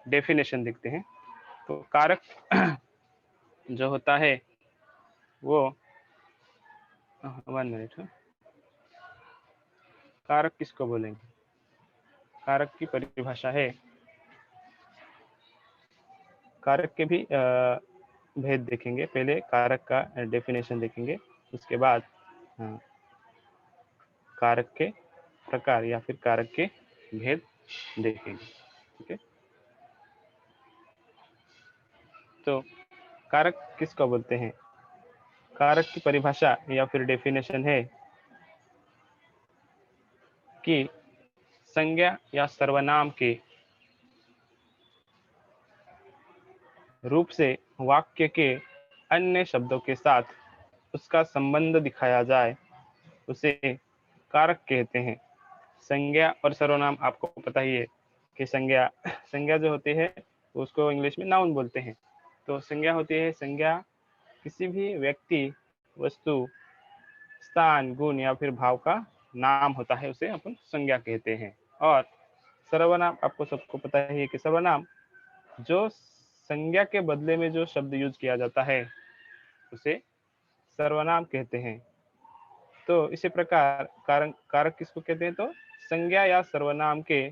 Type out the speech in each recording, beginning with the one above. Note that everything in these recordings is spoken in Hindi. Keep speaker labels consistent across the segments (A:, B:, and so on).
A: डेफिनेशन देखते हैं। तो कारक जो होता है वो 1 मिनट है। कारक किसको बोलेंगे? कारक की परिभाषा है, कारक के भी भेद देखेंगे। पहले कारक का डेफिनेशन देखेंगे, उसके बाद कारक के प्रकार या फिर कारक के भेद देखेंगे। ठीक है, तो कारक किसको बोलते हैं? कारक की परिभाषा या फिर डेफिनेशन है कि संज्ञा या सर्वनाम के रूप से वाक्य के अन्य शब्दों के साथ उसका संबंध दिखाया जाए, उसे कारक कहते हैं। संज्ञा और सर्वनाम आपको पता ही है कि संज्ञा जो होती है उसको इंग्लिश में नाउन बोलते हैं। तो संज्ञा होती है, संज्ञा किसी भी व्यक्ति, वस्तु, स्थान, गुण या फिर भाव का नाम होता है, उसे अपन संज्ञा कहते हैं। और सर्वनाम आपको सबको पता ही है कि सर्वनाम जो संज्ञा के बदले में जो शब्द यूज किया जाता है उसे सर्वनाम कहते हैं। तो इसी प्रकार कारक किसको कहते हैं? तो संज्ञा या सर्वनाम के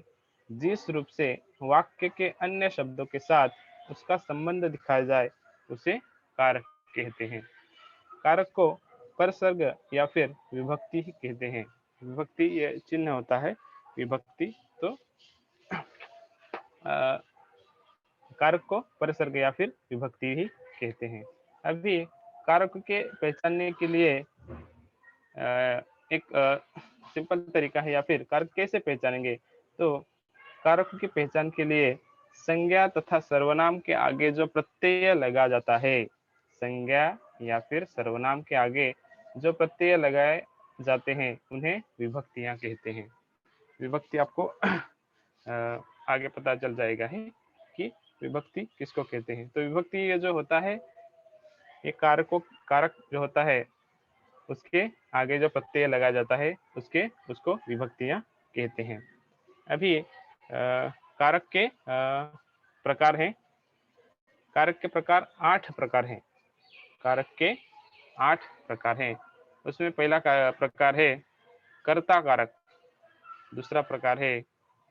A: जिस रूप से वाक्य के अन्य शब्दों के साथ उसका संबंध दिखाया जाए उसे कारक कहते हैं। कारक को परसर्ग या फिर विभक्ति ही कहते हैं। विभक्ति ये चिन्ह होता है विभक्ति। तो कारक को परसर्ग या फिर विभक्ति ही कहते हैं। अभी कारक के पहचानने के लिए एक सिंपल तरीका है, या फिर कारक कैसे पहचानेंगे? तो कारक की पहचान के लिए संज्ञा तथा सर्वनाम के आगे जो प्रत्यय लगा जाता है, संज्ञा या फिर सर्वनाम के आगे जो प्रत्यय लगाए जाते हैं उन्हें विभक्तियां कहते हैं। विभक्ति आपको आगे पता चल जाएगा है कि विभक्ति किसको कहते हैं। तो विभक्ति ये जो होता है, ये कारक जो होता है उसके आगे जो प्रत्यय लगाया जाता है उसको विभक्तियां कहते हैं। अभी कारक के प्रकार हैं। कारक के प्रकार 8 प्रकार हैं। कारक के 8 प्रकार हैं। उसमें पहला प्रकार है कर्ता कारक, दूसरा प्रकार है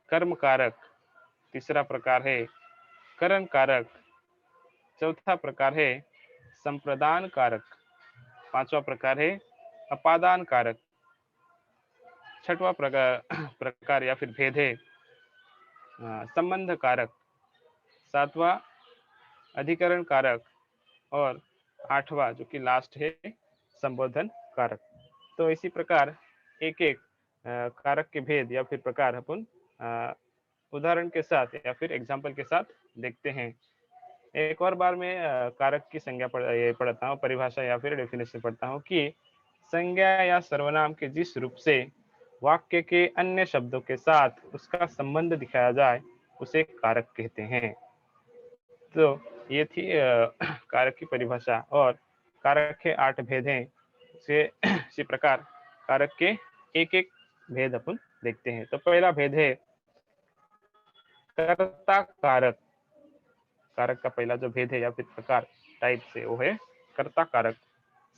A: कर्म कारक, तीसरा प्रकार है करण कारक, चौथा प्रकार है संप्रदान कारक, पांचवा प्रकार है अपादान कारक, छठवां प्रकार या फिर भेद है संबंध कारक, सातवां अधिकरण कारक और आठवां जो कि लास्ट है संबोधन कारक। तो इसी प्रकार एक एक कारक के भेद या फिर प्रकार अपन उदाहरण के साथ या फिर एग्जाम्पल के साथ देखते हैं। एक और बार मैं कारक की संज्ञा पढ़ता हूँ, परिभाषा या फिर डेफिनेशन पढ़ता हूँ कि संज्ञा या सर्वनाम के जिस रूप से वाक्य के अन्य शब्दों के साथ उसका संबंध दिखाया जाए उसे कारक कहते हैं। तो ये थी कारक की परिभाषा। और कारक के 8 भेद हैं। इसी प्रकार कारक के एक एक भेद अपन देखते हैं। तो पहला भेद है कर्ता कारक। कारक का पहला जो भेद है या फिर प्रकार टाइप से वो है कर्ता कारक।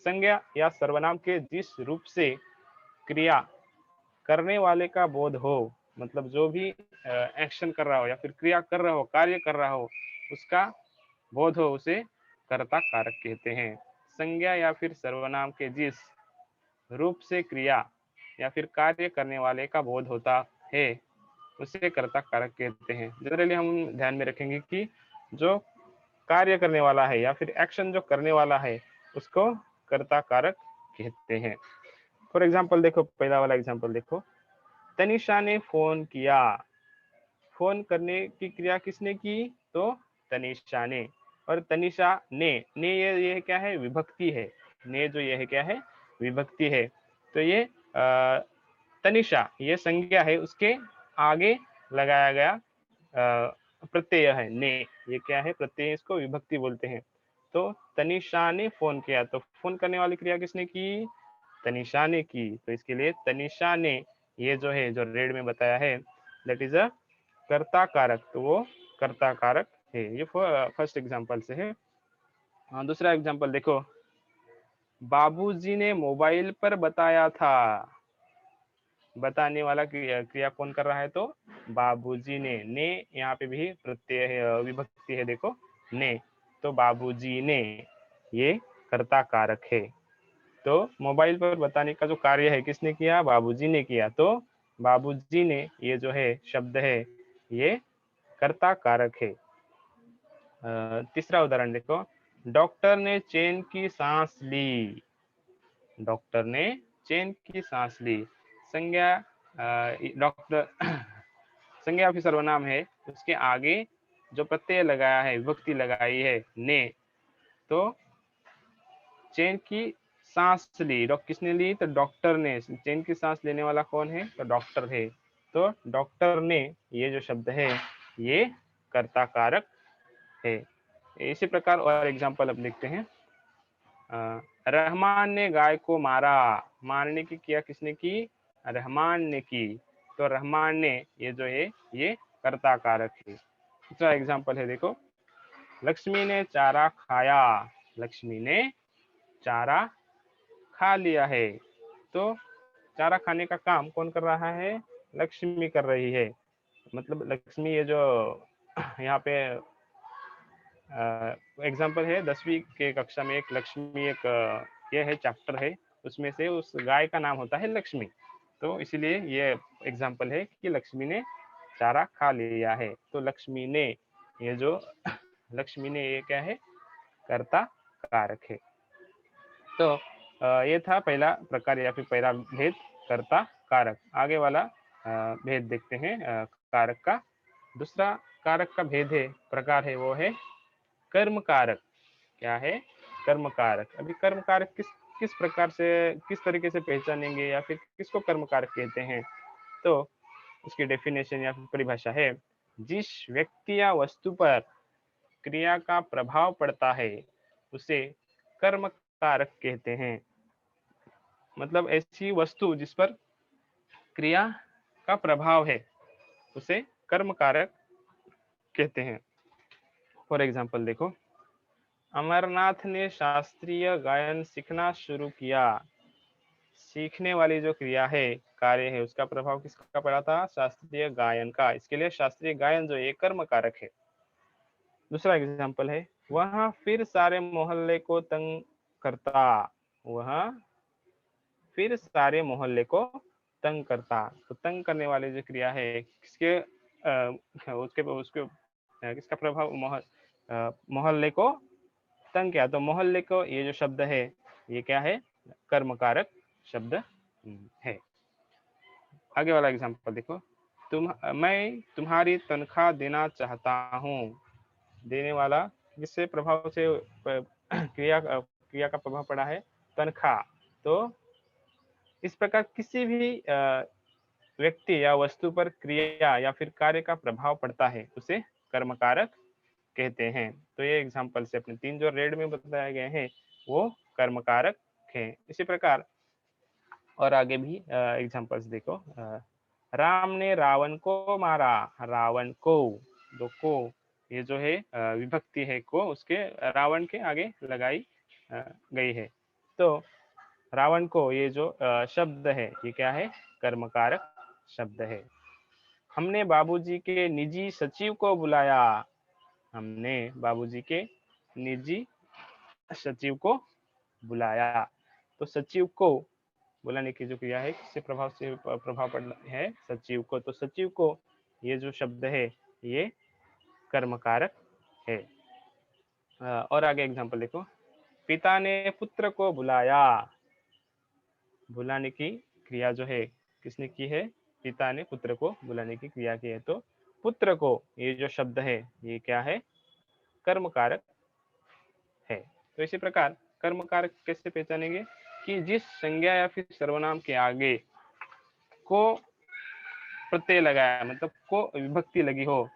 A: संज्ञा या सर्वनाम के जिस रूप से क्रिया करने वाले का बोध हो, मतलब जो भी एक्शन कर रहा हो या फिर क्रिया कर रहा हो, कार्य कर रहा हो, उसका बोध हो, उसे कर्ता कारक कहते हैं। संज्ञा या फिर सर्वनाम के जिस रूप से क्रिया या फिर कार्य करने वाले का बोध होता है उसे कर्ता कारक कहते हैं। जनरली हम ध्यान में रखेंगे कि जो कार्य करने वाला है या फिर एक्शन जो करने वाला है उसको कर्ता कारक कहते हैं। फॉर एग्जाम्पल देखो, पहला वाला एग्जाम्पल देखो, तनिषा ने फोन किया। फोन करने की क्रिया किसने की? तो तनिषा ने। और तनिषा ने ये क्या है? विभक्ति है। ने जो ये है क्या है? विभक्ति है। तो ये तनिषा ये संज्ञा है, उसके आगे लगाया गया प्रत्यय है ने। ये क्या है? प्रत्यय, इसको विभक्ति बोलते हैं। तो तनिषा ने फोन किया, तो फोन करने वाली क्रिया किसने की? तनिषा ने की। तो इसके लिए तनिषा ने ये जो है, जो रेड में बताया है, दैट इज अ कर्ता कारक। तो वो कर्ता कारक है। ये फर्स्ट एग्जांपल से है। हाँ, दूसरा एग्जांपल देखो, बाबूजी ने मोबाइल पर बताया था। बताने वाला क्रिया कौन कर रहा है, तो बाबूजी ने यहाँ पे भी प्रत्यय है, विभक्ति है, देखो ने, तो बाबूजी ने, ये कर्ता कारक है। तो मोबाइल पर बताने का जो कार्य है किसने किया, बाबूजी ने किया, तो बाबूजी ने ये जो है शब्द है ये कर्ता कारक है। तीसरा उदाहरण देखो, डॉक्टर ने चैन की सांस ली। डॉक्टर ने चैन की सांस ली। संज्ञा डॉक्टर संज्ञा फिर सर्वनाम है, उसके आगे जो प्रत्यय लगाया है, विभक्ति लगाई है ने, तो चैन की सांस ली, किसने ली, तो डॉक्टर ने। चैन की सांस लेने वाला कौन है, तो डॉक्टर है। तो डॉक्टर ने ये जो शब्द है ये कर्ता कारक है। इसी प्रकार और एग्जांपल अब देखते हैं। रहमान ने गाय को मारा। मारने की क्रिया किसने की, रहमान ने की, तो रहमान ने ये जो है ये कर्ता कारक है। दूसरा एग्जांपल है देखो, लक्ष्मी ने चारा खाया। लक्ष्मी ने चारा खा लिया है। तो चारा खाने का काम कौन कर रहा है, लक्ष्मी कर रही है। मतलब लक्ष्मी ये जो यहाँ पे एग्जाम्पल है, 10वीं के कक्षा में एक लक्ष्मी एक ये है चैप्टर है, उसमें से उस गाय का नाम होता है लक्ष्मी। तो इसलिए ये एग्जाम्पल है कि लक्ष्मी ने चारा खा लिया है। तो लक्ष्मी ने ये जो लक्ष्मी ने ये क्या है, कर्ता कारक है। तो ये था पहला प्रकार या फिर पहला भेद, कर्ता कारक। आगे वाला भेद देखते हैं कारक का। दूसरा कारक का भेद है, प्रकार है, वो है कर्म कारक। क्या है, कर्म कारक। अभी कर्म कारक किस प्रकार से, किस तरीके से पहचानेंगे या फिर किसको कर्म कारक कहते हैं, तो उसकी डेफिनेशन या फिर परिभाषा है, जिस व्यक्ति या वस्तु पर क्रिया का प्रभाव पड़ता है उसे कर्म कारक कहते हैं। मतलब ऐसी वस्तु जिस पर क्रिया का प्रभाव है उसे कर्म कारक कहते हैं। फॉर एग्जाम्पल देखो, अमरनाथ ने शास्त्रीय गायन सीखना शुरू किया। सीखने वाली जो क्रिया है, कार्य है, उसका प्रभाव किसका पड़ा था, शास्त्रीय गायन का। इसके लिए शास्त्रीय गायन जो है कर्म कारक है। दूसरा एग्जाम्पल है, वह फिर सारे मोहल्ले को तंग करता। वह फिर सारे मोहल्ले को तंग करता। तो तंग करने वाली जो क्रिया है किसके उसके उसके किसका प्रभाव, मोहल्ले को तंग किया। तो मोहल्ले को ये जो शब्द है ये क्या है, कर्म कारक शब्द है। आगे वाला एग्जांपल देखो, मैं तुम्हारी तनख्वाह देना चाहता हूँ। देने वाला किससे प्रभाव से क्रिया का प्रभाव पड़ा है, तनख्वाह। तो इस प्रकार किसी भी व्यक्ति या वस्तु पर क्रिया या फिर कार्य का प्रभाव पड़ता है उसे कर्म कारक कहते हैं। तो ये एग्जांपल से अपने 3 जो रेड में बताए गए हैं वो कर्म कारक है। इसी प्रकार और आगे भी एग्जांपल्स देखो, राम ने रावण को मारा। रावण को, दो को ये जो है विभक्ति है को, उसके रावण के आगे लगाई गई है। तो रावण को ये जो शब्द है ये क्या है, कर्म कारक शब्द है। हमने बाबूजी के निजी सचिव को बुलाया। हमने बाबूजी के निजी सचिव को बुलाया। तो सचिव को बुलाने की जो क्रिया है किससे प्रभाव पड़ना है, सचिव को। तो सचिव को ये जो शब्द है ये कर्म कारक है। और आगे एग्जांपल देखो, पिता ने पुत्र को बुलाया। बुलाने की क्रिया जो है किसने की है, पिता ने पुत्र को बुलाने की क्रिया की है। तो पुत्र को ये जो शब्द है ये क्या है, कर्म कारक है। तो इसी प्रकार कर्म कारक कैसे पहचानेंगे, कि जिस संज्ञा या फिर सर्वनाम के आगे को प्रत्यय लगाया, मतलब को विभक्ति लगी हो,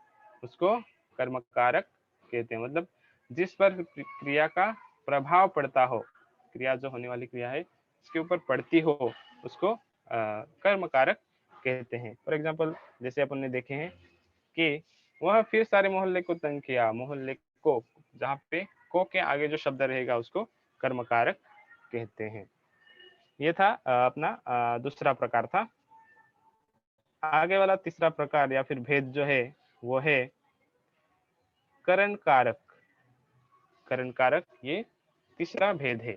A: उसको कर्म कारक कहते हैं। मतलब जिस पर क्रिया का प्रभाव पड़ता हो, क्रिया जो होने वाली क्रिया है इसके ऊपर पड़ती हो, उसको कर्म कारक कहते हैं। फॉर एग्जाम्पल जैसे अपन ने देखे हैं कि वह फिर सारे मोहल्ले को तंग किया। मोहल्ले को, जहाँ पे को के आगे जो शब्द रहेगा उसको कर्मकारक कहते हैं। ये था अपना दूसरा प्रकार था। आगे वाला तीसरा प्रकार या फिर भेद जो है वो है करण कारक। करण कारक ये तीसरा भेद है।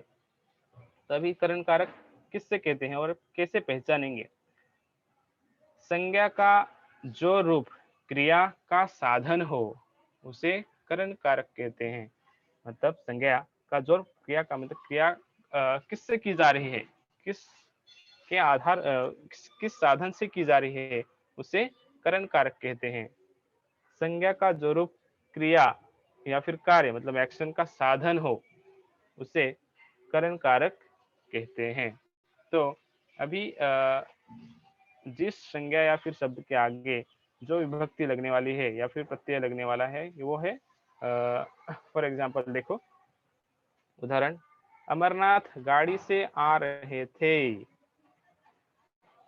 A: तभी करण कारक किससे कहते हैं और कैसे पहचानेंगे? संज्ञा का जो रूप क्रिया का साधन हो उसे करण कारक कहते हैं। मतलब संज्ञा का जो क्रिया का मतलब क्रिया किससे की जा रही है, किस के आधार किस साधन से की जा रही है, उसे करण कारक कहते हैं। संज्ञा का जो रूप क्रिया या फिर कार्य मतलब एक्शन का साधन हो उसे करण कारक कहते हैं। तो अभी जिस संज्ञा या फिर शब्द के आगे जो विभक्ति लगने वाली है या फिर प्रत्यय लगने वाला है वो है फॉर एग्जाम्पल देखो, उदाहरण, अमरनाथ गाड़ी से आ रहे थे।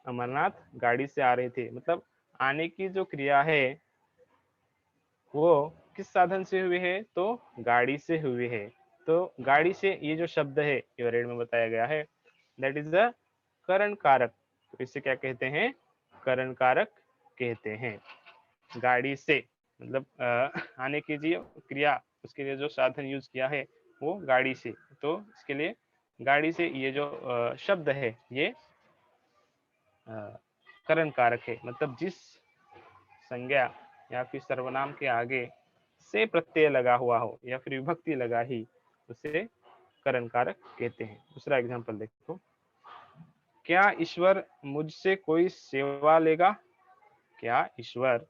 A: अमरनाथ गाड़ी से आ रहे थे मतलब आने की जो क्रिया है वो किस साधन से हुई है? तो गाड़ी से हुई है। तो गाड़ी से ये जो शब्द है ये रेड में बताया गया है, दैट इज द करण कारक। तो इसे क्या कहते हैं? करण कारक कहते हैं। गाड़ी से मतलब आने की जो क्रिया, उसके लिए जो साधन यूज किया है वो गाड़ी से, तो इसके लिए गाड़ी से ये जो शब्द है ये करण कारक है। मतलब जिस संज्ञा या फिर सर्वनाम के आगे से प्रत्यय लगा हुआ हो या फिर विभक्ति लगा ही उसे करण कारक कहते हैं। दूसरा एग्जांपल देखो, क्या ईश्वर मुझसे कोई सेवा लेगा? क्या ईश्वर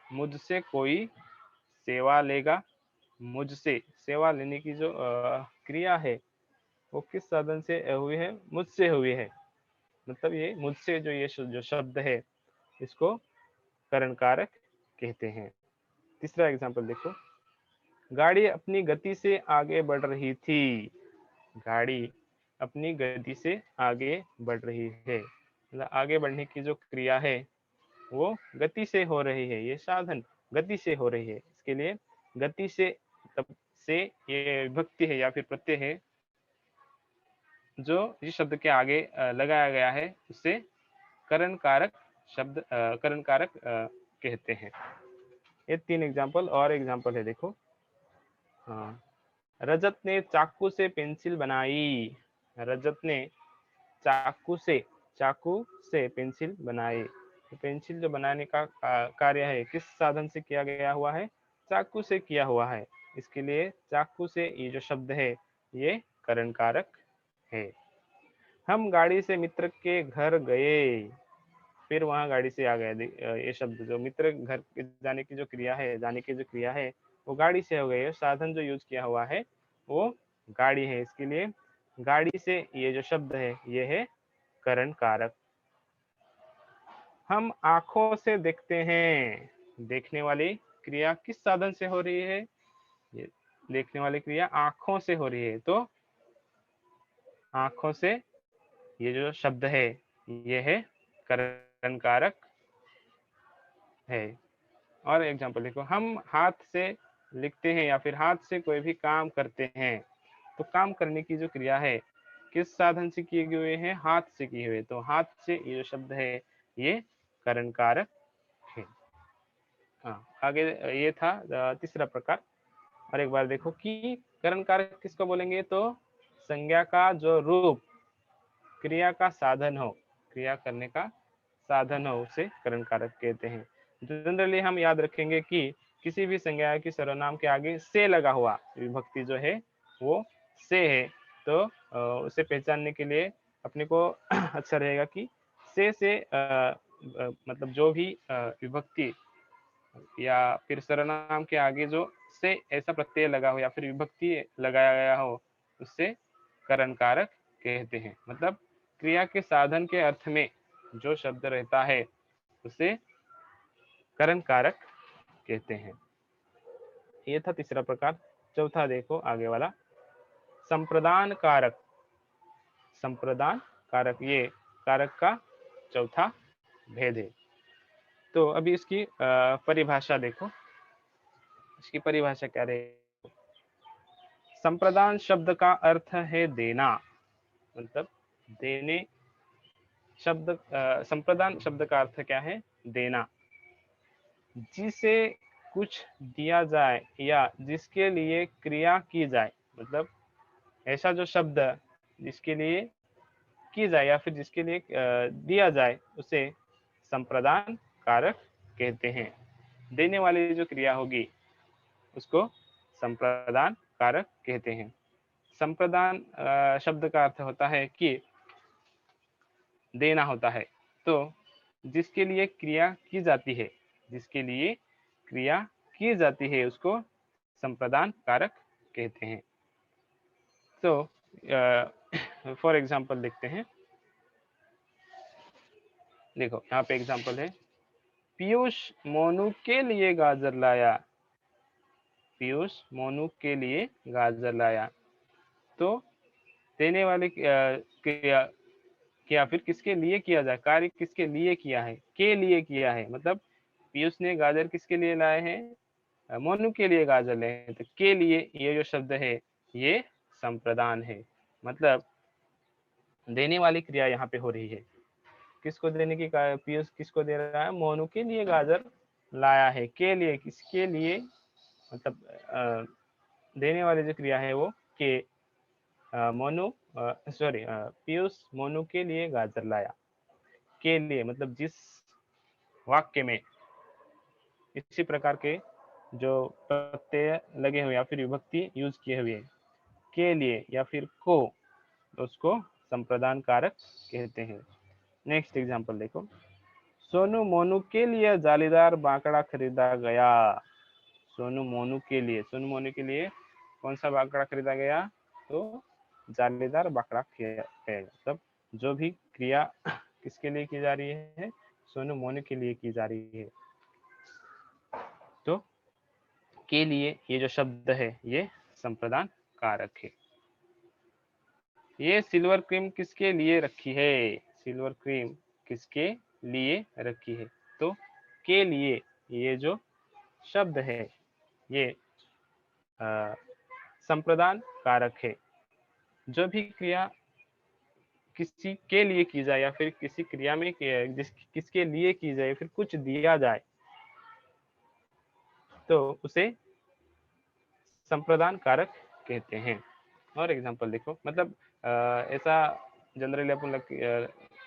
A: मुझसे कोई सेवा लेगा? मुझसे सेवा लेने की जो क्रिया है वो किस साधन से हुई है? मुझसे हुई है। मतलब ये मुझसे जो ये जो शब्द है इसको करण कारक कहते हैं। तीसरा एग्जांपल देखो, गाड़ी अपनी गति से आगे बढ़ रही थी। गाड़ी अपनी गति से आगे बढ़ रही है मतलब आगे बढ़ने की जो क्रिया है वो गति से हो रही है। ये साधन गति से हो रही है, इसके लिए गति से तब से ये विभक्ति है या फिर प्रत्यय है जो इस शब्द के आगे लगाया गया है उसे करण कारक शब्द करण कारक कहते हैं। ये तीन एग्जांपल और एग्जांपल है देखो। हाँ, रजत ने चाकू से पेंसिल बनाई। रजत ने चाकू से पेंसिल बनाई। तो पेंसिल जो बनाने का कार्य है किस साधन से किया गया हुआ है? चाकू से किया हुआ है। इसके लिए चाकू से ये जो शब्द है ये करण कारक है। हम गाड़ी से मित्र के घर गए। फिर वहां गाड़ी से आ गया ये शब्द, जो मित्र घर जाने की जो क्रिया है, जाने की जो क्रिया है वो गाड़ी से हो गई है। साधन जो यूज किया हुआ है वो गाड़ी है, इसके लिए गाड़ी से ये जो शब्द है ये है करण कारक। हम आंखों से देखते हैं। देखने वाली क्रिया किस साधन से हो रही है? ये देखने वाली क्रिया आंखों से हो रही है, तो आंखों से ये जो शब्द है ये है करण कारक है। और एग्जांपल देखो, हम हाथ से लिखते हैं या फिर हाथ से कोई भी काम करते हैं। तो काम करने की जो क्रिया है किस साधन से किए हुए हैं? हाथ से किए हुए, तो हाथ से ये जो शब्द है ये करण कारक है। हाँ, आगे ये था तीसरा प्रकार। और एक बार देखो कि करण कारक किसको बोलेंगे? तो संज्ञा का जो रूप क्रिया का साधन हो, क्रिया करने का साधन हो उसे करण कारक कहते हैं। जनरली हम याद रखेंगे कि किसी भी संज्ञा की सर्वनाम के आगे से लगा हुआ विभक्ति जो है वो से है, तो उसे पहचानने के लिए अपने को अच्छा रहेगा कि से मतलब जो भी विभक्ति या फिर सर्वनाम के आगे जो से ऐसा प्रत्यय लगा हो या फिर विभक्ति लगाया गया हो उससे करण कारक कहते हैं। मतलब क्रिया के साधन के अर्थ में जो शब्द रहता है उसे करण कारक कहते हैं। ये था तीसरा प्रकार। चौथा देखो आगे वाला, संप्रदान कारक। संप्रदान कारक ये कारक का चौथा भेद है। तो अभी इसकी परिभाषा देखो, इसकी परिभाषा क्या रहेगी। संप्रदान शब्द का अर्थ है देना, मतलब देने शब्द, संप्रदान शब्द का अर्थ क्या है, देना। जिसे कुछ दिया जाए या जिसके लिए क्रिया की जाए, मतलब ऐसा जो शब्द जिसके लिए की जाए या फिर जिसके लिए दिया जाए उसे संप्रदान कारक कहते हैं। देने वाली जो क्रिया होगी उसको संप्रदान कारक कहते हैं। संप्रदान शब्द का अर्थ होता है कि देना होता है, तो जिसके लिए क्रिया की जाती है, जिसके लिए क्रिया की जाती है उसको संप्रदान कारक कहते हैं। तो फॉर एग्जाम्पल देखते हैं, देखो यहाँ पे एग्जाम्पल है, पीयूष मोनू के लिए गाजर लाया, पीयूष मोनू के लिए गाजर लाया। तो देने वाले क्रिया क्या फिर किसके लिए किया जाए, कार्य किसके लिए किया है, के लिए किया है, मतलब पीयूष ने गाजर किसके लिए लाए हैं, मोनू के लिए गाजर लाए हैं। तो के लिए ये जो शब्द है ये संप्रदान है, मतलब देने वाली क्रिया यहाँ पे हो रही है। किसको देने की, पीयूष किसको दे रहा है, मोनू के लिए गाजर लाया है, के लिए किसके लिए, मतलब देने वाली जो क्रिया है वो के, मोनू सॉरी पीयूष मोनू के लिए गाजर लाया, के लिए मतलब जिस वाक्य में इसी प्रकार के जो प्रत्यय लगे हुए या फिर विभक्ति यूज किए हुए के लिए या फिर को, तो उसको संप्रदान कारक कहते हैं। नेक्स्ट एग्जांपल देखो, सोनू मोनू के लिए जालीदार बांकड़ा खरीदा गया। सोनू मोनू के लिए, सोनू मोनू के लिए कौन सा बांकड़ा खरीदा गया, तो जालीदार बांकड़ा खरीदा गया। मतलब जो भी क्रिया किसके लिए की जा रही है, सोनू मोनू के लिए की जा रही है। तो के लिए ये जो शब्द है ये संप्रदान कारक है। ये सिल्वर क्रीम किसके लिए रखी है, सिल्वर क्रीम किसके लिए रखी है। तो के लिए ये जो शब्द है ये संप्रदान कारक है। जो भी क्रिया किसी के लिए की जाए या फिर किसी क्रिया में किसके लिए की जाए, फिर कुछ दिया जाए, तो उसे संप्रदान कारक कहते हैं। और एग्जांपल देखो, मतलब ऐसा जनरली अपन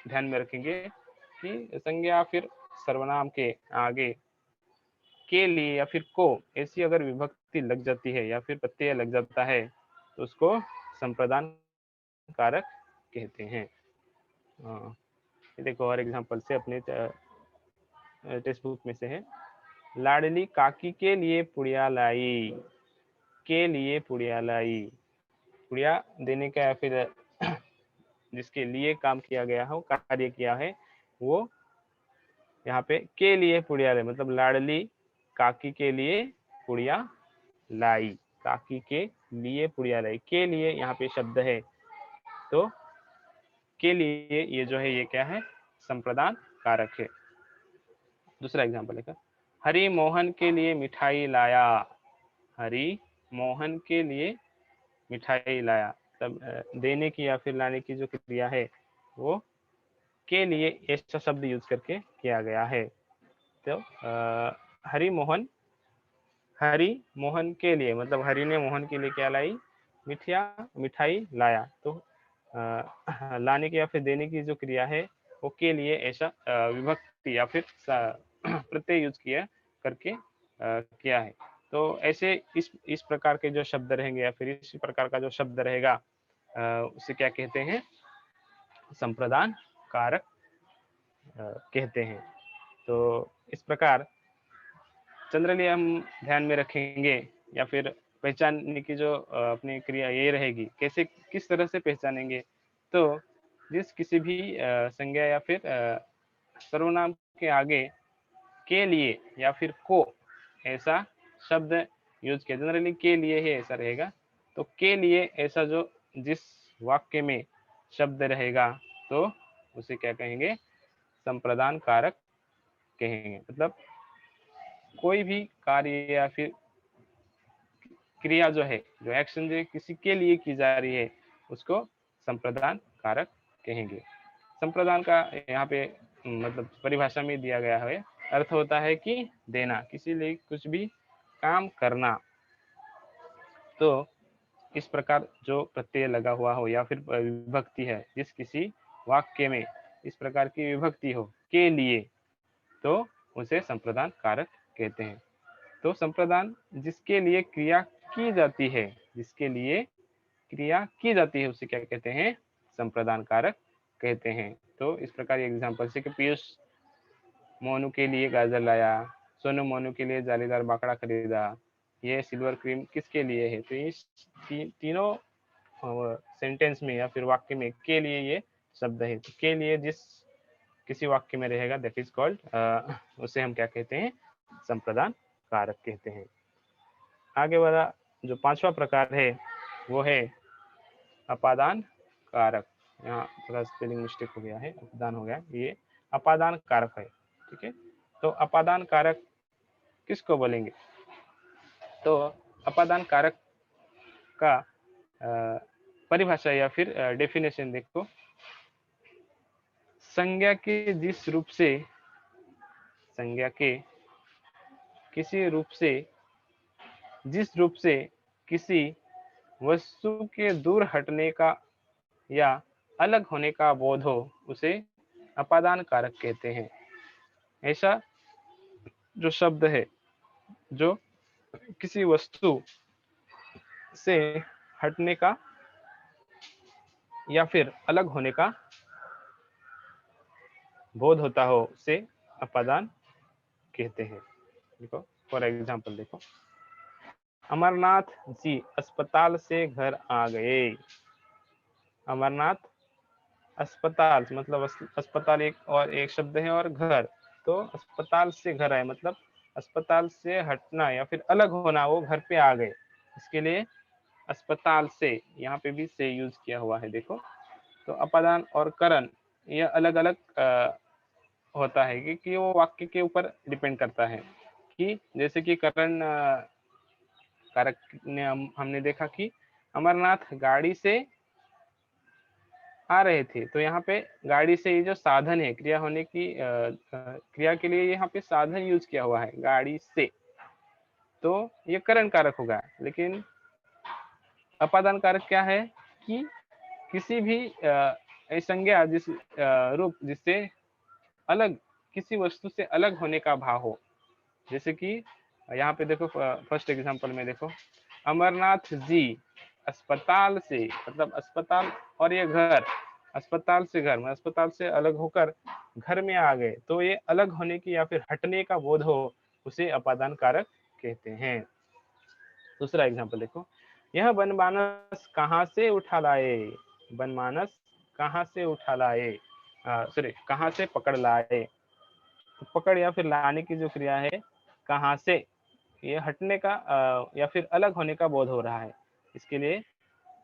A: ध्यान में रखेंगे कि संज्ञा फिर सर्वनाम के आगे के लिए या फिर को ऐसी अगर विभक्ति लग जाती है या फिर प्रत्यय लग जाता है तो उसको संप्रदान कारक कहते हैं। देखो और एग्जांपल से अपने टेक्स्ट बुक में से है, लाडली काकी के लिए पुड़िया लाई, के लिए पुड़िया लाई। पुड़िया देने का या फिर जिसके लिए काम किया गया हो, कार्य किया है, वो यहाँ पे के लिए पुड़िया लाई, मतलब लाडली काकी के लिए पुड़िया लाई, काकी के लिए पुड़िया लाई, के लिए यहाँ पे शब्द है, तो के लिए ये जो है ये क्या है, संप्रदान कारक है। दूसरा एग्जांपल है, हरि मोहन के लिए मिठाई लाया, हरि मोहन के लिए मिठाई लाया। तब देने की या फिर लाने की जो क्रिया है वो के लिए ऐसा शब्द यूज करके किया गया है। तो हरि मोहन के लिए, मतलब हरि ने मोहन के लिए क्या लाई, मिठाई लाया। तो लाने की या फिर देने की जो क्रिया है वो के लिए ऐसा विभक्ति या फिर प्रत्यय यूज किया करके किया है। तो ऐसे इस प्रकार के जो शब्द रहेंगे या फिर इस प्रकार का जो शब्द रहेगा उसे क्या कहते हैं, संप्रदान कारक कहते हैं। तो इस प्रकार जनरली हम ध्यान में रखेंगे या फिर पहचानने की जो अपनी क्रिया ये रहेगी, कैसे किस तरह से पहचानेंगे, तो जिस किसी भी संज्ञा या फिर सर्वनाम के आगे के लिए या फिर को ऐसा शब्द यूज किया, जनरली के लिए ही ऐसा रहेगा। तो के लिए ऐसा जो जिस वाक्य में शब्द रहेगा तो उसे क्या कहेंगे, संप्रदान कारक कहेंगे। मतलब कोई भी कार्य या फिर क्रिया जो है, जो एक्शन जो किसी के लिए की जा रही है, उसको संप्रदान कारक कहेंगे। संप्रदान का यहाँ पे मतलब परिभाषा में दिया गया है, अर्थ होता है कि देना, किसी लिए कुछ भी काम करना। तो इस प्रकार जो प्रत्यय लगा हुआ हो या फिर विभक्ति है, जिस किसी वाक्य में इस प्रकार की विभक्ति हो के लिए, तो उसे संप्रदान कारक कहते हैं। तो संप्रदान जिसके लिए क्रिया की जाती है, जिसके लिए क्रिया की जाती है, उसे क्या कहते हैं? संप्रदान कारक कहते हैं। तो इस प्रकार एग्जाम्पल से कि पीयूष मोनू के लिए गाजर लाया, सोनू मोनू के लिए जालीदार बाकड़ा खरीदा, ये सिल्वर क्रीम किसके लिए है? तो इस तीनों सेंटेंस में या फिर वाक्य में के लिए ये शब्द है। तो के लिए जिस किसी वाक्य में रहेगा, दैट इज कॉल्ड, उसे हम क्या कहते हैं? संप्रदान कारक कहते हैं। आगे वाला जो पांचवा प्रकार है वो है अपादान कारक। यहाँ थोड़ा स्पेलिंग मिस्टेक हो गया है, अपादान हो गया, ये अपादान कारक है। ठीक है, तो अपादान कारक किसको बोलेंगे? तो अपादान कारक का परिभाषा या फिर डेफिनेशन देखो। संज्ञा के जिस रूप से, संज्ञा के किसी रूप से, जिस रूप से किसी वस्तु के दूर हटने का या अलग होने का बोध हो, उसे अपादान कारक कहते हैं। ऐसा जो शब्द है जो किसी वस्तु से हटने का या फिर अलग होने का बोध होता हो, उसे अपादान कहते हैं। देखो फॉर एग्जाम्पल देखो, अमरनाथ जी अस्पताल से घर आ गए। अमरनाथ अस्पताल मतलब अस्पताल एक और एक शब्द है, और घर, तो अस्पताल से घर आए मतलब अस्पताल से हटना या फिर अलग होना, वो घर पे आ गए। इसके लिए अस्पताल से यहाँ पे भी से यूज किया हुआ है। देखो, तो अपादान और करण ये अलग अलग होता है कि वो वाक्य के ऊपर डिपेंड करता है। कि जैसे कि करण कारक ने हमने देखा कि अमरनाथ गाड़ी से आ रहे थे, तो यहाँ पे गाड़ी से ये जो साधन है क्रिया होने की, क्रिया के लिए यहाँ पे साधन यूज किया हुआ है गाड़ी से, तो ये करण कारक होगा। लेकिन अपादान कारक क्या है कि किसी भी संज्ञा जिस रूप जिससे अलग, किसी वस्तु से अलग होने का भाव हो। जैसे कि यहाँ पे देखो फर्स्ट एग्जांपल में देखो, अमरनाथ जी अस्पताल से, मतलब अस्पताल और ये घर, अस्पताल से घर में, अस्पताल से अलग होकर घर में आ गए, तो ये अलग होने की या फिर हटने का बोध हो, उसे अपादान कारक कहते हैं। दूसरा एग्जांपल देखो, यह बनमानस कहाँ से उठा लाए। बनमानस कहाँ से उठा लाए, सॉरी कहाँ से पकड़ लाए। तो पकड़ या फिर लाने की जो क्रिया है, कहाँ से, ये हटने का या फिर अलग होने का बोध हो रहा है। इसके लिए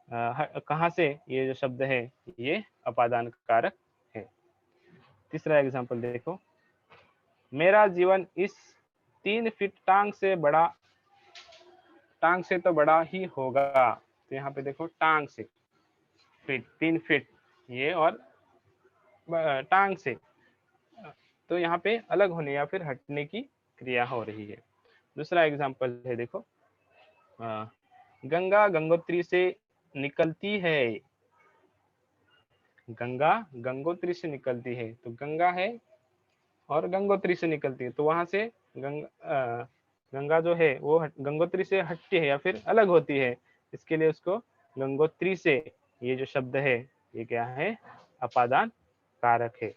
A: कहाँ से ये जो शब्द है ये अपादान कारक है। तीसरा एग्जांपल देखो, मेरा जीवन इस 3 फीट टांग से बड़ा, टांग से तो बड़ा ही होगा। तो यहाँ पे देखो टांग से, फीट 3 फीट ये, और टांग से, तो यहाँ पे अलग होने या फिर हटने की क्रिया हो रही है। दूसरा एग्जांपल है देखो, गंगा गंगोत्री से निकलती है। गंगा गंगोत्री से निकलती है, तो गंगा है और गंगोत्री से निकलती है, तो वहां से गंगा जो है वो गंगोत्री से हटती है या फिर अलग होती है। इसके लिए उसको गंगोत्री से, ये जो शब्द है ये क्या है? अपादान कारक है।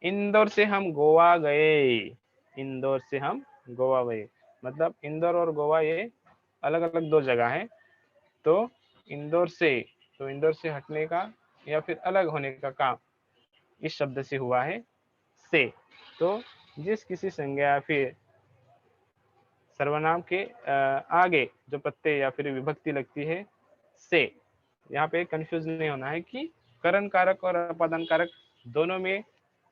A: इंदौर से हम गोवा गए। इंदौर से हम गोवा गए, मतलब इंदौर और गोवा ये अलग अलग दो जगह है। तो इंदौर से, तो इंदौर से हटने का या फिर अलग होने का काम इस शब्द से हुआ है से। तो जिस किसी संज्ञा या फिर सर्वनाम के आगे जो प्रत्यय या फिर विभक्ति लगती है से, यहाँ पे कंफ्यूज नहीं होना है कि करण कारक और अपादान कारक दोनों में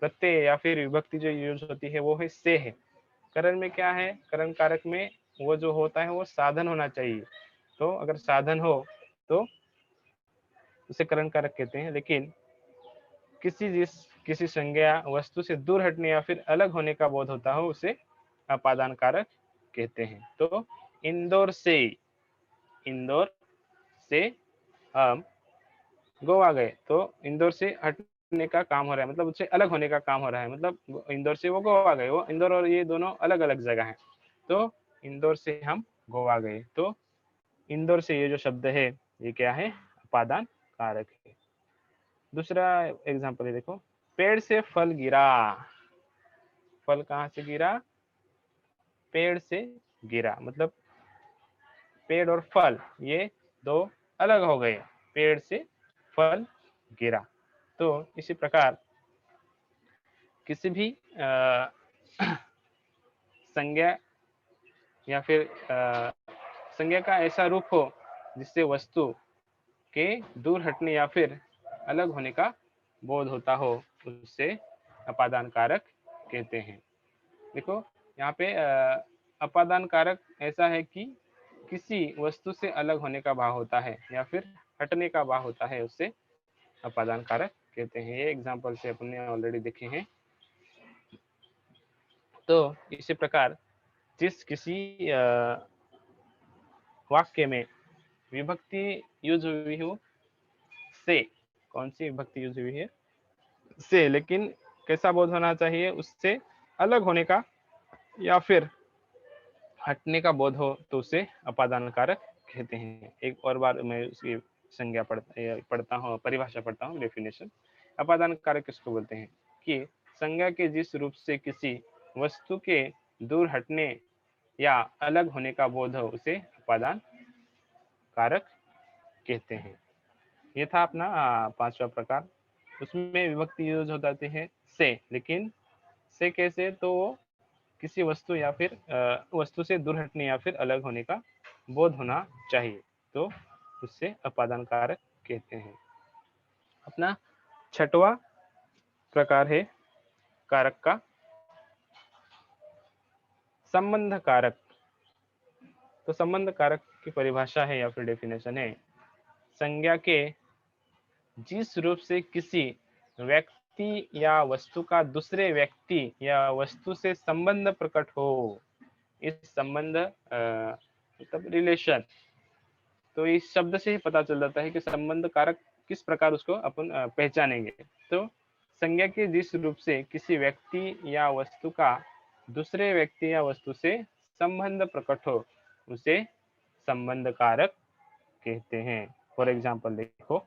A: प्रत्यय या फिर विभक्ति जो यूज होती है वो है से है। करण में क्या है, करण कारक में वो जो होता है वो साधन होना चाहिए। तो अगर साधन हो तो उसे करण कारक कहते हैं। लेकिन किसी संज्ञा वस्तु से दूर हटने या फिर अलग होने का बोध होता हो उसे अपादान कारक कहते हैं। तो इंदौर से हम गोवा गए, तो इंदौर से हटने का काम हो रहा है, मतलब उससे अलग होने का काम हो रहा है। मतलब इंदौर से वो गोवा गए, वो इंदौर और ये दोनों अलग अलग जगह हैं। तो इंदौर से हम गोवा गए, तो इंदौर से ये जो शब्द है ये क्या है, अपादान कारक है। दूसरा एग्जांपल है, देखो, पेड़ से फल गिरा। फल कहाँ से गिरा, पेड़ से गिरा, मतलब पेड़ और फल ये दो अलग हो गए, पेड़ से फल गिरा। तो इसी प्रकार किसी भी संज्ञा या फिर संज्ञा का ऐसा रूप हो जिससे वस्तु के दूर हटने या फिर अलग होने का बोध होता हो, उससे अपादान कारक कहते हैं। देखो यहाँ पे अपादान कारक ऐसा है कि किसी वस्तु से अलग होने का भाव होता है या फिर हटने का भाव होता है, उससे अपादान कारक कहते हैं। ये एग्जाम्पल से अपने ऑलरेडी देखे हैं। तो इसी प्रकार जिस किसी वाक्य में विभक्ति यूज हुई हो से, कौन सी विभक्ति यूज हुई है, से, लेकिन कैसा बोध होना चाहिए, उससे अलग होने का या फिर हटने का बोध हो, तो उसे अपादान कारक कहते हैं। एक और बार मैं उसकी संज्ञा पढ़ता हूँ, परिभाषा पढ़ता हूँ, डेफिनेशन। अपादान कारक किसको बोलते हैं कि संज्ञा के जिस रूप से किसी वस्तु के दूर हटने या अलग होने का बोध हो, उसे अपादान कारक कहते हैं। ये था अपना पांचवा प्रकार। उसमें विभक्ति यूज हो जाती है से, लेकिन से कैसे, तो वो किसी वस्तु या फिर वस्तु से दूर हटने या फिर अलग होने का बोध होना चाहिए, तो उससे अपादान कारक कहते हैं। अपना छठवा प्रकार है कारक का संबंध कारक। तो संबंध कारक की परिभाषा है या फिर डेफिनेशन है, संज्ञा के जिस रूप से किसी व्यक्ति या वस्तु का दूसरे व्यक्ति या वस्तु से संबंध प्रकट हो, इस संबंध मतलब रिलेशन, तो इस शब्द से ही पता चल जाता है कि संबंध कारक किस प्रकार उसको अपन पहचानेंगे। तो संज्ञा के जिस रूप से किसी व्यक्ति या वस्तु का दूसरे व्यक्ति या वस्तु से संबंध प्रकट हो, उसे संबंध कारक कहते हैं। फॉर एग्जाम्पल देखो,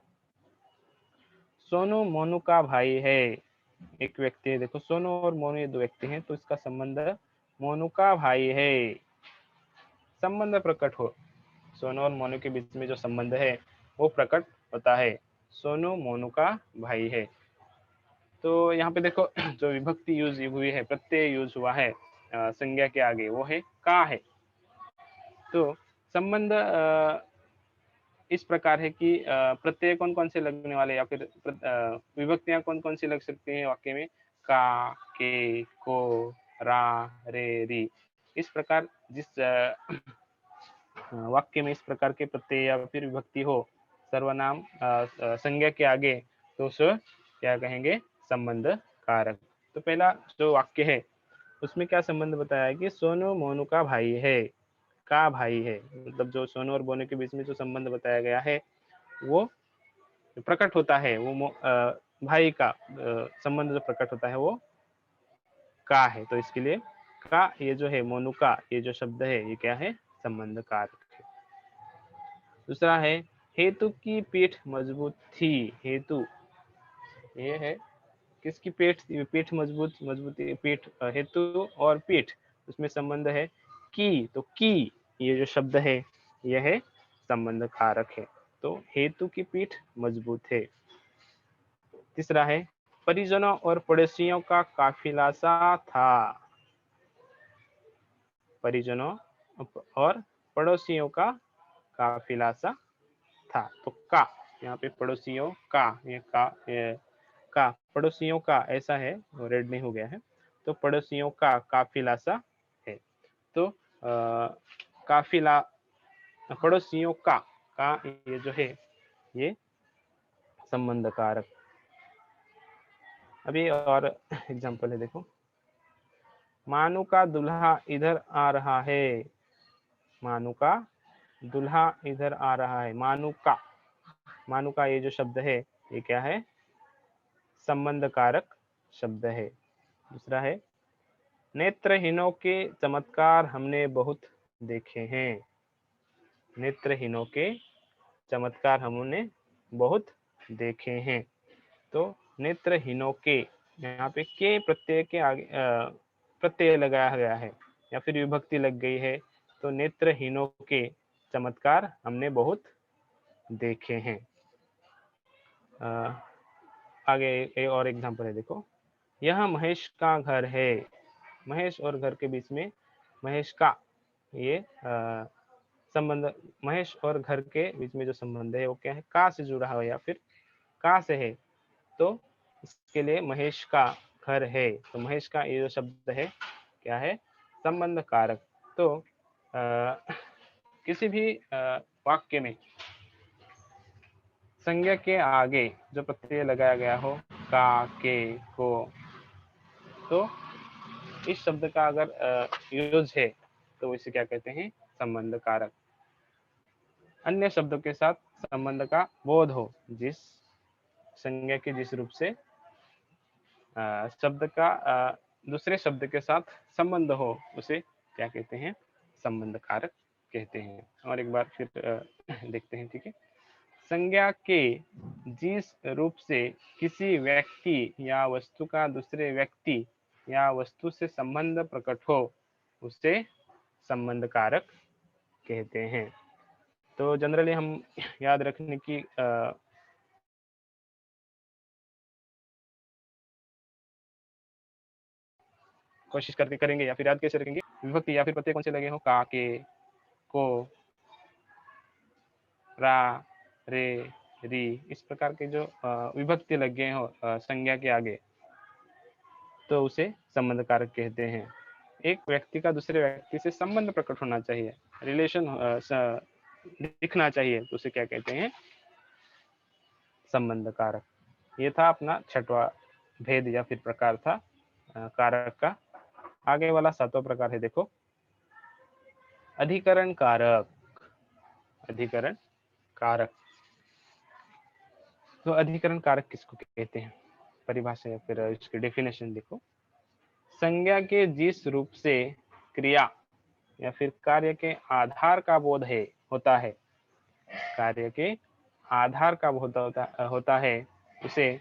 A: सोनू मोनू का भाई है। एक व्यक्ति है, देखो सोनू और मोनू ये दो व्यक्ति हैं, तो इसका संबंध मोनू का भाई है। संबंध प्रकट हो, सोनू और मोनू के बीच में जो संबंध है वो प्रकट होता है, सोनू मोनू का भाई है। तो यहाँ पे देखो जो विभक्ति यूज हुई है, प्रत्यय यूज हुआ है संज्ञा के आगे, वो है का है। तो संबंध इस प्रकार है कि प्रत्यय कौन कौन से लगने वाले या फिर विभक्तियां कौन कौन सी लग सकती हैं वाक्य में, का, के, को, रा, रे, री। इस प्रकार जिस वाक्य में इस प्रकार के प्रत्यय या फिर विभक्ति हो सर्वनाम संज्ञा के आगे, तो उस क्या कहेंगे, संबंध कारक। तो पहला जो वाक्य है उसमें क्या संबंध बताया है कि सोनू मोनू का भाई है, का भाई है, मतलब जो सोनू और मोनू के बीच में जो संबंध बताया गया है वो प्रकट होता है, वो भाई का संबंध जो प्रकट होता है वो का है। तो इसके लिए का, ये जो है मोनू का, ये जो शब्द है ये क्या है, संबंध कारक है। दूसरा है हेतु की पीठ मजबूत थी। हेतु ये है किसकी पीठ, पीठ मजबूती, पीठ, हेतु और पीठ, उसमें संबंध है की, तो की ये जो शब्द है यह है संबंध कारक है। तो हेतु की पीठ मजबूत है। तीसरा है परिजनों और पड़ोसियों का काफिला सा था। परिजनों और पड़ोसियों का काफिला सा था, तो का यहाँ पे पड़ोसियों का, ये का, पड़ोसियों का ऐसा है, रेड नहीं हो गया है, तो पड़ोसियों का काफिला सा है। तो काफिला, पड़ोसियों का ये जो है ये संबंध कारक। अभी और एग्जांपल है, देखो, मानू का दूल्हा इधर आ रहा है, मानू का दूल्हा इधर आ रहा है। मानू का ये जो शब्द है ये क्या है, संबंध कारक शब्द है। दूसरा है, नेत्रहीनों के चमत्कार हमने बहुत देखे हैं, नेत्रहीनों के चमत्कार हमने बहुत देखे हैं। तो नेत्रहीनों के, यहाँ पे के प्रत्यय के आगे प्रत्यय लगाया गया है या फिर विभक्ति लग गई है, तो नेत्रहीनों के चमत्कार हमने बहुत देखे हैं। आगे एक और एग्जांपल है, देखो, यह महेश का घर है। महेश और घर के बीच में महेश का ये संबंध, महेश और घर के बीच में जो संबंध है वो क्या है, का से जुड़ा है या फिर का से है। तो इसके लिए महेश का घर है, तो महेश का ये जो शब्द है क्या है, संबंध कारक। तो किसी भी वाक्य में संज्ञा के आगे जो प्रत्यय लगाया गया हो, का, के, को, तो इस शब्द का अगर यूज है तो इसे क्या कहते हैं, संबंध कारक। अन्य शब्दों के साथ संबंध का बोध हो, जिस संज्ञा के जिस रूप से शब्द का दूसरे शब्द के साथ संबंध हो, उसे क्या कहते हैं, संबंध कारक कहते हैं। और एक बार फिर देखते हैं, ठीक है। संज्ञा के जिस रूप से किसी व्यक्ति या वस्तु का दूसरे व्यक्ति या वस्तु से संबंध प्रकट हो, उसे संबंध कारक कहते हैं। तो जनरली हम याद रखने की कोशिश करके करेंगे, या फिर याद कैसे रखेंगे, विभक्ति या फिर प्रत्यय कौन से लगे हो, का, के, को, रा, रे, री, इस प्रकार के जो विभक्ति लगे हो संज्ञा के आगे, तो उसे संबंध कारक कहते हैं। एक व्यक्ति का दूसरे व्यक्ति से संबंध प्रकट होना चाहिए, रिलेशन दिखना चाहिए, तो उसे क्या कहते हैं, संबंध कारक। ये था अपना छठवां भेद या फिर प्रकार था कारक का। आगे वाला सातवां प्रकार है, देखो, अधिकरण कारक। अधिकरण कारक, तो अधिकरण कारक किसको कहते हैं, परिभाषा या फिर इसकी डेफिनेशन देखो। संज्ञा के जिस रूप से क्रिया या फिर कार्य के आधार का बोध है होता है, कार्य के आधार का बोध होता है, उसे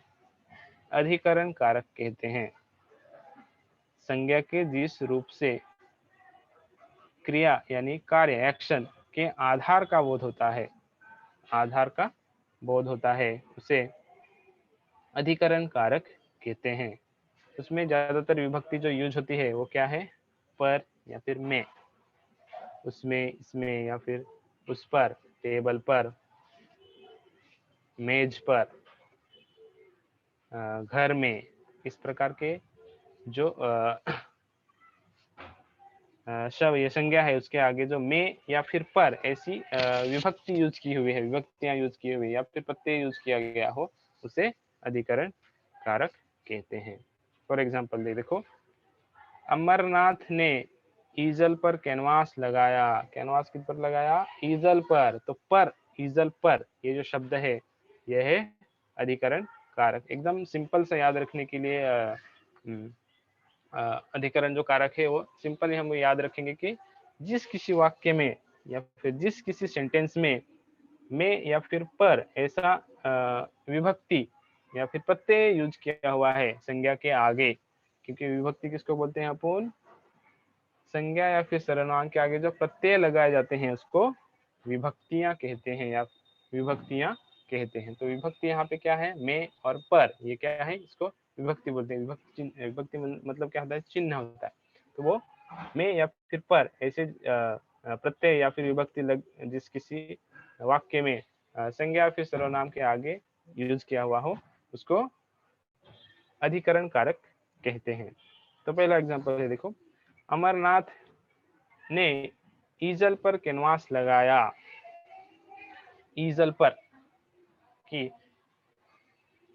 A: अधिकरण कारक कहते हैं। संज्ञा के जिस रूप से क्रिया यानी कार्य, एक्शन के आधार का बोध होता है, आधार का बोध होता है, उसे अधिकरण कारक कहते हैं। उसमें ज्यादातर विभक्ति जो यूज होती है वो क्या है, पर या फिर में, उसमें, इसमें या फिर उस पर, टेबल पर, मेज पर, घर में, इस प्रकार के जो शब्द ये संज्ञा है उसके आगे जो में या फिर पर ऐसी विभक्ति यूज की हुई है, विभक्तियां यूज की हुई या फिर प्रत्यय यूज किया गया हो, उसे अधिकरण कारक कहते हैं। फॉर एग्जाम्पल देखो, अमरनाथ ने ईजल पर कैनवास लगाया। कैनवास किस पर लगाया, ईजल पर। तो पर, ईजल पर, ये जो शब्द है यह है अधिकरण कारक। एकदम सिंपल से याद रखने के लिए अधिकरण जो कारक है वो सिंपल ही हम याद रखेंगे कि जिस किसी वाक्य में या फिर जिस किसी सेंटेंस में या फिर पर ऐसा विभक्ति या फिर प्रत्यय यूज किया हुआ है संज्ञा के आगे, क्योंकि विभक्ति किसको बोलते हैं अपन, संज्ञा या फिर सर्वनाम के आगे जो प्रत्यय लगाए जाते हैं उसको विभक्तियां कहते हैं या विभक्तियां कहते हैं। तो विभक्ति यहाँ पे क्या है, में और पर, ये क्या है, इसको विभक्ति बोलते हैं। विभक्ति मतलब क्या होता है, चिन्ह होता है। तो वो में या फिर पर ऐसे प्रत्यय या फिर विभक्ति जिस किसी वाक्य में संज्ञा या फिर सर्वनाम के आगे यूज किया हुआ हो, उसको अधिकरण कारक कहते हैं। तो पहला एग्जांपल है, देखो, अमरनाथ ने ईजल पर कैनवास लगाया। ईजल पर की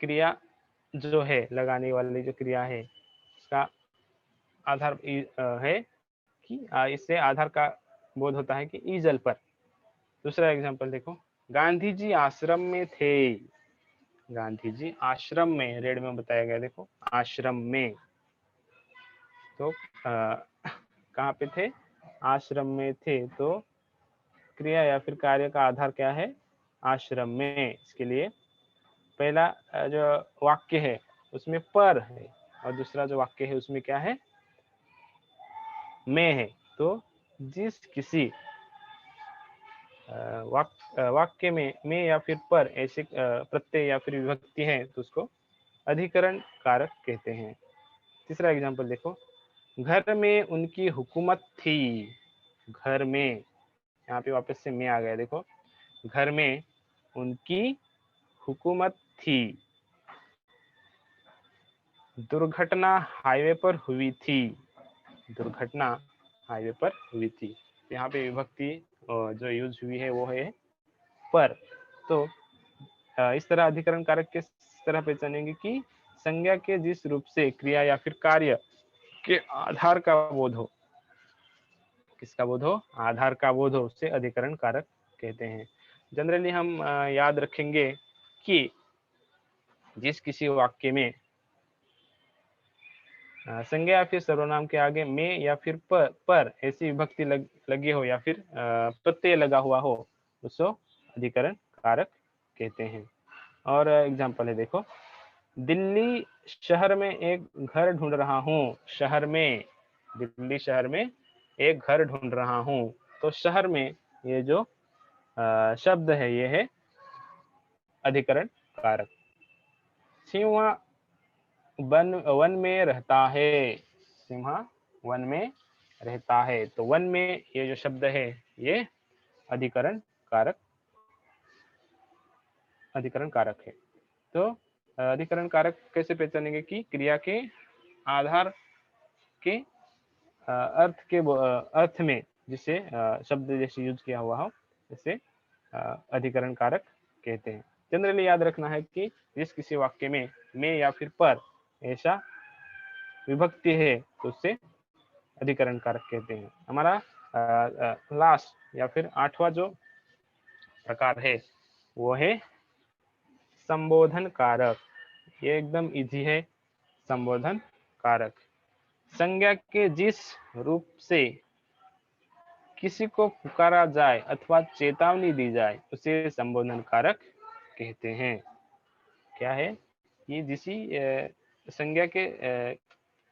A: क्रिया जो है, लगाने वाली जो क्रिया है, उसका आधार है कि इससे आधार का बोध होता है कि ईजल पर। दूसरा एग्जांपल देखो, गांधी जी आश्रम में थे। गांधी जी आश्रम में, रेड में बताया गया, देखो, आश्रम में। तो कहाँ पे थे? आश्रम में थे। तो क्रिया या फिर कार्य का आधार क्या है? आश्रम में। इसके लिए पहला जो वाक्य है उसमें पर है, और दूसरा जो वाक्य है उसमें क्या है? में है। तो जिस किसी वाक्य में या फिर पर ऐसे प्रत्यय या फिर विभक्ति है तो उसको अधिकरण कारक कहते हैं। तीसरा एग्जांपल देखो, घर में उनकी हुकूमत थी। घर में, यहाँ पे वापस से में आ गया, देखो, घर में उनकी हुकूमत थी। दुर्घटना हाईवे पर हुई थी। दुर्घटना हाईवे पर हुई थी। यहाँ पे विभक्ति जो यूज हुई है वो है पर। तो इस तरह अधिकरण कारक किस तरह पहचानेंगे कि संज्ञा के जिस रूप से क्रिया या फिर कार्य के आधार का बोध हो। किसका बोध हो? आधार का बोध हो, उसे अधिकरण कारक कहते हैं। जनरली हम याद रखेंगे कि जिस किसी वाक्य में संज्ञा या फिर सर्वनाम के आगे में या फिर पर ऐसी विभक्ति लगी हो या फिर प्रत्यय लगा हुआ हो, उसको अधिकरण कारक कहते हैं। और एग्जांपल है, देखो, दिल्ली शहर में एक घर ढूंढ रहा हूँ। शहर में, दिल्ली शहर में एक घर ढूंढ रहा हूँ। तो शहर में ये जो शब्द है ये है अधिकरण कारक। सिंह वन में रहता है। सिंह वन में रहता है। तो वन में ये जो शब्द है ये अधिकरण कारक है। तो अधिकरण कारक कैसे पहचानेंगे कि क्रिया के आधार के अर्थ में जिसे शब्द जैसे यूज किया हुआ हो, इसे अधिकरण कारक कहते हैं। जनरली याद रखना है कि जिस किसी वाक्य में या फिर पर ऐसा विभक्ति है तो उससे अधिकरण कारक कहते हैं। हमारा लास्ट या फिर 8वां जो प्रकार है वो है संबोधन कारक। ये एकदम इजी है। संबोधन कारक संज्ञा के जिस रूप से किसी को पुकारा जाए अथवा चेतावनी दी जाए उसे संबोधन कारक कहते हैं। क्या है? ये जिसी संज्ञा के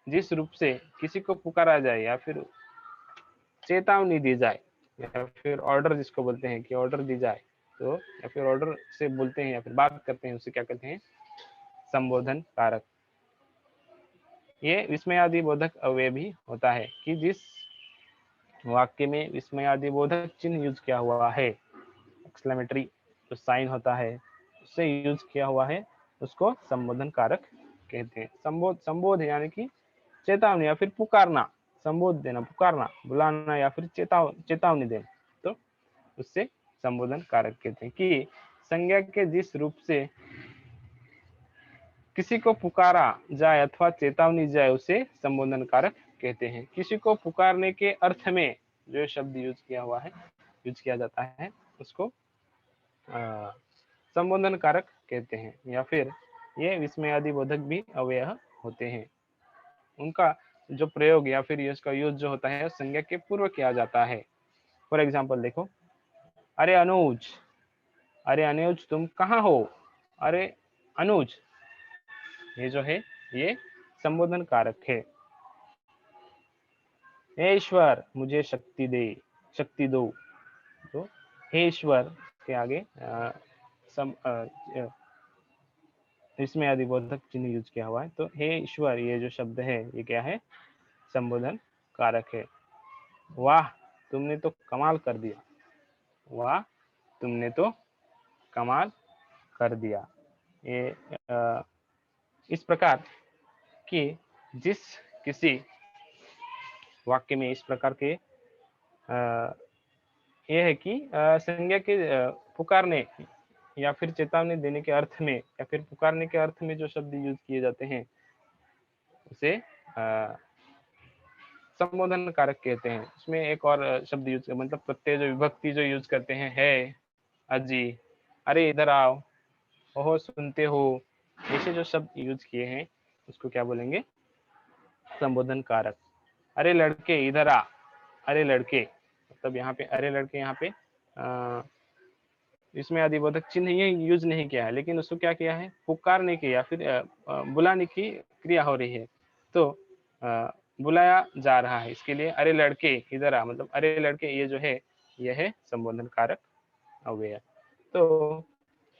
A: जिस रूप से किसी को पुकारा जाए या फिर चेतावनी दी जाए या फिर ऑर्डर जिसको बोलते हैं कि ऑर्डर दी जाए, तो या फिर ऑर्डर से बोलते हैं या फिर बात करते हैं, उसे क्या कहते हैं? संबोधन कारक। ये विस्मयादि बोधक अव्यय भी होता है कि जिस वाक्य में विस्मयादि बोधक चिन्ह यूज किया हुआ है, एक्सक्लेमेटरी जो साइन होता है उससे यूज किया हुआ है, उसको संबोधन कारक कहते हैं। संबोध यानी कि चेतावनी या फिर पुकारना, संबोध देना, पुकारना, बुलाना या फिर चेतावनी देना, तो उससे संबोधन कारक कहते हैं कि संज्ञा के जिस रूप से किसी को पुकारा जाए अथवा चेतावनी जाए उसे संबोधन कारक कहते हैं। किसी को पुकारने के अर्थ में जो शब्द यूज किया जाता है उसको संबोधन कारक कहते हैं। या फिर ये विस्मयादि बोधक भी अव्यय होते हैं। उनका जो प्रयोग या फिर इसका यूज जो होता है संज्ञा के पूर्व किया जाता है। फॉर एग्जाम्पल देखो, अरे अनुज तुम कहाँ हो? अरे अनुज, ये जो है ये संबोधन कारक है। हे ईश्वर मुझे शक्ति दो। तो हे ईश्वर के आगे इसमें अधिबोधक चिन्ह यूज किया हुआ है। तो हे ईश्वर ये जो शब्द है ये क्या है? संबोधन कारक है। वाह तुमने तो कमाल कर दिया। वाह तुमने तो कमाल कर दिया। ये इस प्रकार कि जिस किसी वाक्य में इस प्रकार के यह है कि संज्ञा के पुकारने या फिर चेतावनी देने के अर्थ में या फिर पुकारने के अर्थ में जो शब्द यूज किए जाते हैं उसे संबोधन कारक कहते हैं। उसमें एक और शब्द यूज मतलब प्रत्यय जो विभक्ति जो यूज करते हैं, है, अजी, अरे इधर आओ, ओहो सुनते हो, ऐसे जो शब्द यूज किए हैं उसको क्या बोलेंगे? संबोधन कारक। अरे लड़के इधर आ, अरे लड़के, मतलब यहाँ पे अरे लड़के, यहाँ पे इसमें अधिबोधक चिन्ह ये यूज नहीं किया है, लेकिन उसको क्या किया है? पुकारने की या फिर बुलाने की क्रिया हो रही है, तो बुलाया जा रहा है, इसके लिए अरे लड़के इधर आ, मतलब अरे लड़के, ये जो है यह है संबोधन कारक हो गया। तो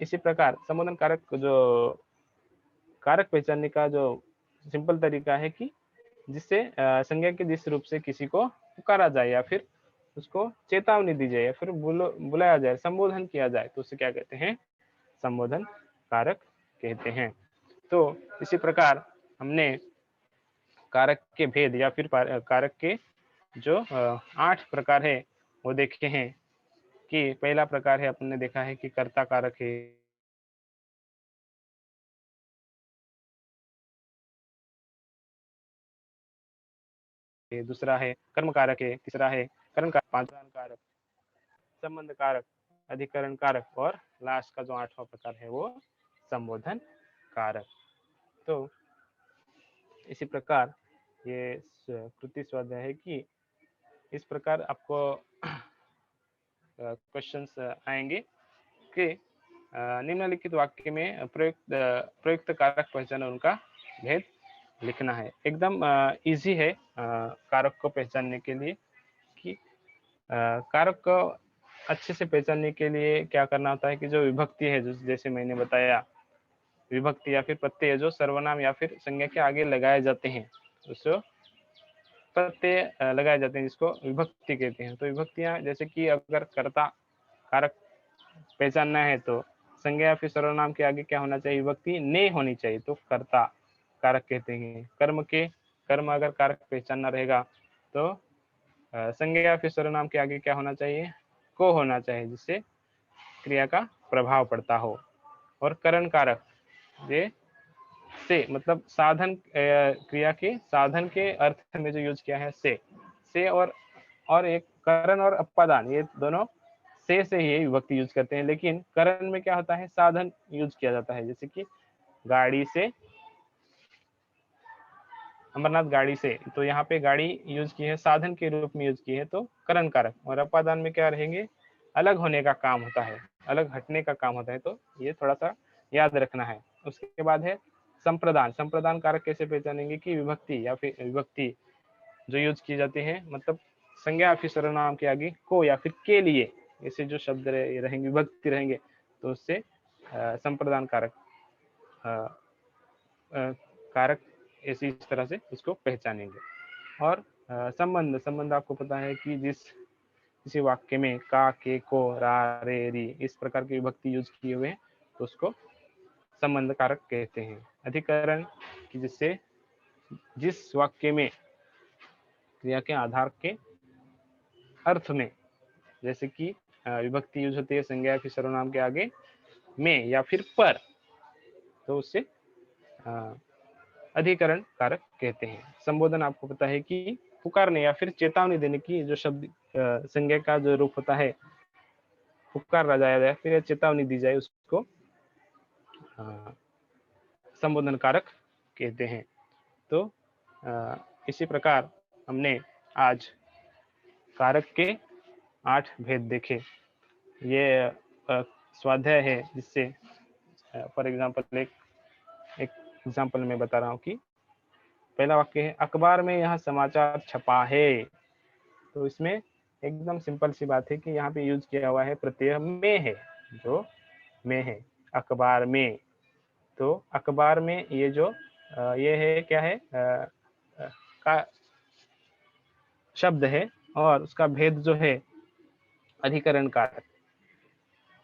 A: इसी प्रकार संबोधन कारक जो कारक पहचानने का जो सिंपल तरीका है कि जिससे संज्ञा के जिस रूप से किसी को पुकारा जाए या फिर उसको चेतावनी दी जाए या फिर बुलाया जाए, संबोधन किया जाए, तो उसे क्या कहते हैं? संबोधन कारक कहते हैं। तो इसी प्रकार हमने कारक के भेद या फिर कारक के जो 8 प्रकार है वो देखे हैं कि पहला प्रकार है, अपने देखा है कि कर्ता कारक है, दूसरा है कर्म कारक है, तीसरा है करण कारक, पांचवा कारक संबंध कारक, अधिकरण कारक और लास्ट का जो 8वां प्रकार है वो संबोधन कारक। तो इसी प्रकार ये कृति स्वाध्याय है कि इस प्रकार आपको क्वेश्चंस आएंगे कि निम्नलिखित वाक्य में प्रयुक्त कारक पहचान और उनका भेद लिखना है। एकदम इजी है कारक को पहचानने के लिए कि कारक को अच्छे से पहचानने के लिए क्या करना होता है कि जो विभक्ति है, जैसे मैंने बताया, विभक्ति या फिर प्रत्यय जो सर्वनाम या फिर संज्ञा के आगे लगाए जाते हैं, उसको प्रत्यय लगाए जाते हैं, जिसको विभक्ति कहते हैं। तो विभक्तियां जैसे कि अगर कर्ता कारक पहचानना है तो संज्ञा या फिर सर्वनाम के आगे क्या होना चाहिए? विभक्ति ने होनी चाहिए, तो कर्ता कारक कहते हैं। कर्म अगर कारक पहचानना रहेगा तो संज्ञा या फिर सर्वनाम के आगे क्या होना चाहिए? को होना चाहिए, जिससे क्रिया का प्रभाव पड़ता हो। और करण कारक ये से मतलब साधन, क्रिया के साधन के अर्थ में जो यूज किया है से और एक करण और अपादान, ये दोनों से ही विभक्ति यूज करते हैं, लेकिन करण में क्या होता है? साधन यूज किया जाता है, जैसे कि गाड़ी से अमरनाथ, गाड़ी से, तो यहाँ पे गाड़ी यूज की है, साधन के रूप में यूज की है, तो करण कारक। और अपादान में क्या रहेंगे? अलग होने का काम होता है, अलग हटने का काम होता है, तो ये थोड़ा सा याद रखना है। उसके बाद है संप्रदान। संप्रदान कारक कैसे पहचानेंगे? कि विभक्ति या फिर विभक्ति जो यूज की जाती है, मतलब संज्ञा या फिर सर्वनाम के आगे को या फिर के लिए ऐसे जो शब्द रहेंगे, विभक्ति रहेंगे, तो उससे संप्रदान कारक कारक ऐसी इस तरह से उसको पहचानेंगे। और संबंध आपको पता है कि जिस किसी वाक्य में का, के, को, रा, रे, री इस प्रकार की विभक्ति यूज किए हुए हैं, तो उसको संबंध कारक कहते हैं। अधिकरण कि जिससे जिस वाक्य में क्रिया के आधार के अर्थ में, जैसे कि विभक्ति यूज होती है संज्ञा फिर सर्वनाम के आगे में या फिर पर, तो उससे अधिकरण कारक कहते हैं। संबोधन आपको पता है कि पुकारने या फिर चेतावनी देने की जो शब्द संज्ञा का जो रूप होता है, पुकारा जाए फिर चेतावनी दी जाए, उसको संबोधन कारक कहते हैं। तो इसी प्रकार हमने आज कारक के 8 भेद देखे। ये स्वाध्याय है, जिससे फॉर एग्जांपल एक एग्जांपल में बता रहा हूँ कि पहला वाक्य है अखबार में यह समाचार छपा है। तो इसमें एकदम सिंपल सी बात है कि यहाँ पे यूज किया हुआ है प्रत्यय में है, जो में है, अखबार में। तो अखबार में ये जो ये है क्या है? का शब्द है और उसका भेद जो है अधिकरण कारक।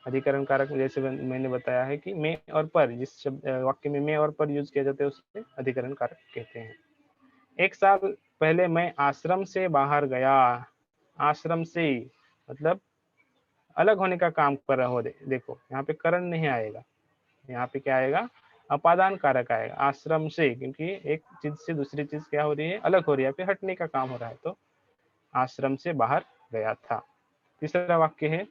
A: अधिकरण कारक जैसे मैंने बताया है कि मैं और पर, जिस शब्द वाक्य में मैं और पर यूज किया जाता है उसे अधिकरण कारक कहते हैं। 1 साल पहले मैं आश्रम से बाहर गया। आश्रम से मतलब अलग होने का काम कर रहा हो। देखो यहाँ पे करण नहीं आएगा, यहाँ पे क्या आएगा, अपादान कारक आएगा आश्रम से, क्योंकि एक चीज से दूसरी चीज क्या हो रही है, अलग हो रही है, फिर हटने का काम हो रहा है, तो आश्रम से बाहर गया था। तीसरा वाक्य है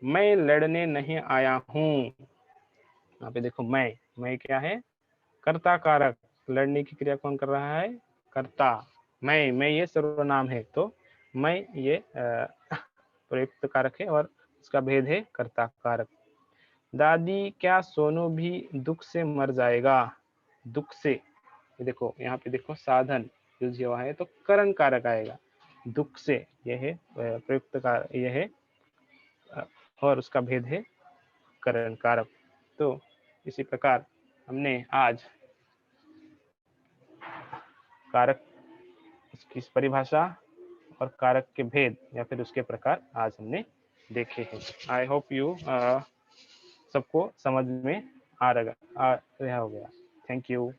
A: मैं लड़ने नहीं आया हूँ। यहाँ पे देखो मैं क्या है, कर्ता कारक, लड़ने की क्रिया कौन कर रहा है, कर्ता। मैं ये सर्वनाम है, तो मैं ये प्रयुक्त कारक है और इसका भेद है कर्ता कारक। दादी क्या सोनू भी दुख से मर जाएगा। दुख से, ये देखो यहाँ पे देखो साधन यूज हुआ है तो करण कारक आएगा, दुख से यह है प्रयुक्त कारक, यह है और उसका भेद है करण कारक। तो इसी प्रकार हमने आज कारक, उसकी परिभाषा और कारक के भेद या फिर उसके प्रकार आज हमने देखे हैं। आई होप यू सबको समझ में आ रहा हो गया। Thank you.